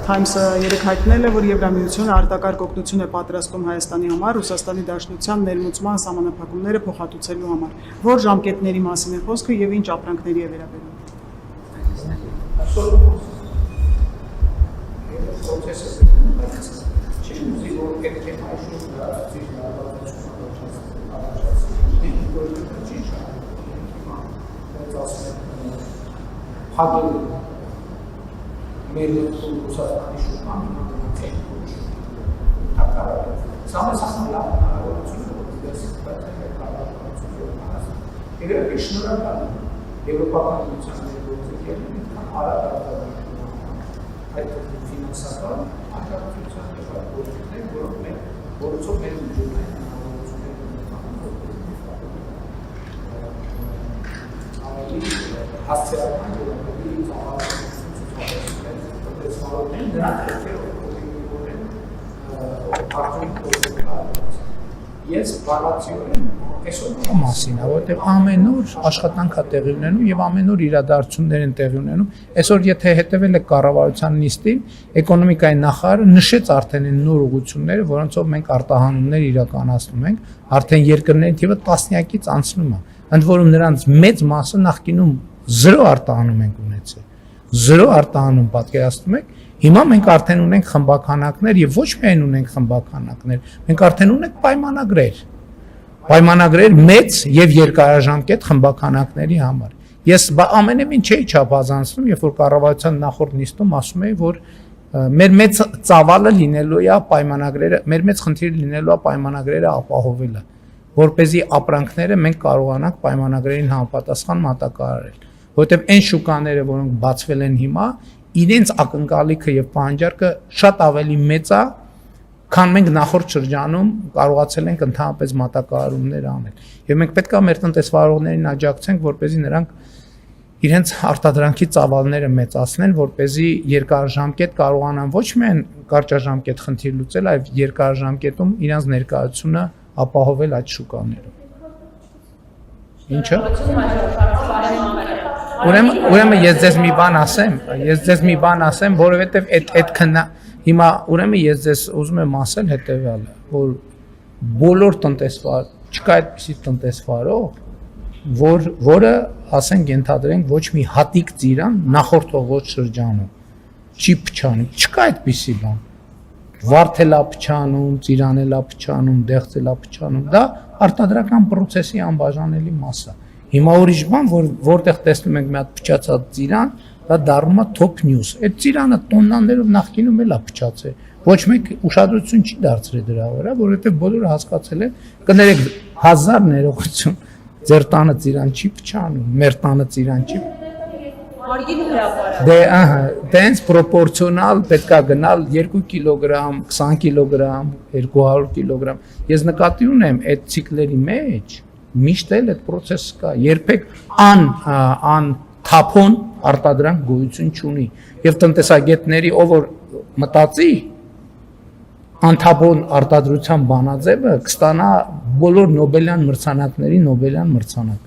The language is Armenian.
Times-ը երեկ հայտնել է, որ Եվրամիությունը արտակարգ օգնություն է պատրաստում Հայաստանի համար Ռուսաստանի Դաշնության ներմուծման սահմանափակումները փոխհատուցելու համար։ Որ ժամկետների մասին է խոսքը եւ ինչ ապրանքների է վերաբերում։ Մասին, որովհետև ամեն օր աշխատանք է տեղի ունենում եւ ամեն օր իրադարձություններ են տեղի ունենում։ Այսօր եթե հետեւել եք կառավարության նիստին, էկոնոմիկայի նախարարը նշեց արդեն այն նոր ուղղությունները, որոնցով մենք արտահանումներ իրականացնում ենք, արդեն երկրների թիվը տասնյակից անցնում է։ Ընդ որում նրանց մեծ մասը նախկինում 0 արտահանում ենք ունեցել։ 0 արտահանում պատկերացնում եք։ Հիմա մենք արդեն ունենք խմբականակներ եւ ոչ միայն ունենք խմբականակներ, մենք արդեն ունենք պայմանագրեր մեծ եւ երկարաժամկետ խմբականակների համար։ Ես ամենևին չէի չափազանցնում, երբ որ կառավարության նախորդ նիստում ասում էի, որ մեր մեծ ծավալը լինելու է պայմանագրերը, մեր մեծ խնդիրը լինելու է պայմանագրերը ապահովելը, որպեսզի ապրանքները մենք կարողանանք պայմանագրերին համապատասխան մատակարարել, որովհետեւ այն շուկաները, որոնք բացվել են հիմա, իրենց ակնկալիքը եւ պահանջարկը շատ ավելի մեծ է, քան մենք նախորդ շրջանում կարողացել ենք ընդհանրապես մատակարարումներ անել։ Եվ մենք պետք է մեր տնտեսվարողներին աջակցենք, որպեսզի նրանք իրենց արտադրանքի ծավալները մեծացնեն, որպեսզի երկարաժամկետ կարողանան ոչ միայն կարճաժամկետ խնդիր լուծել, այլ երկարաժամկետում իրենց ներկայությունը ապահովել այդ շուկաներում։ Ինչը՞։ Ուրեմն ես ձեզ մի բան ասեմ, որովհետև այդ հիմա ուրեմն ես ձեզ ուզում եմ ասել հետևյալը, որ բոլոր տնտեսվար, չկա այդպիսի տնտեսվարող, որը ասենք ենթադրենք ոչ մի հատիկ ծիրան նախորդող ոչ շրջանում չի փչանում, չկա այդպիսի բան։ Վարդելա փչանում, ծիրանելա փչանում, դեղցելա փչանում, դա արտադրական process-ի անբաժանելի մաս է։ Հիմա ուրիշ բան, որտեղ տեսնում ենք մի հատ փչացած ծիրան, դա դառնում է top news։ Այդ ծիրանը տոննաներով նախկինում էլ է փչացել։ Ոչ մեկ ուշադրություն չի դարձրել դրա վրա, որովհետև բոլորը հասկացել են, կներեք 1000 ներողություն, ձեր տանը ծիրան չի փչանում, մեր տանը ծիրան չի։ Դե դենց պրոպորցիոնալ պետքա գնալ 2 կիլոգրամ, 20 կիլոգրամ, 200 կիլոգրամ։ Ես նկատի ունեմ այդ ցիկլերի մեջ միշտ էլ այդ process կա, երբեք թափոն արտադրանք գոյություն չունի եւ տնտեսագետների ով որ մտածի անթափոն արտադրության բանաձևը կստանա բոլոր Նոբելյան մրցանակների Նոբելյան մրցանակ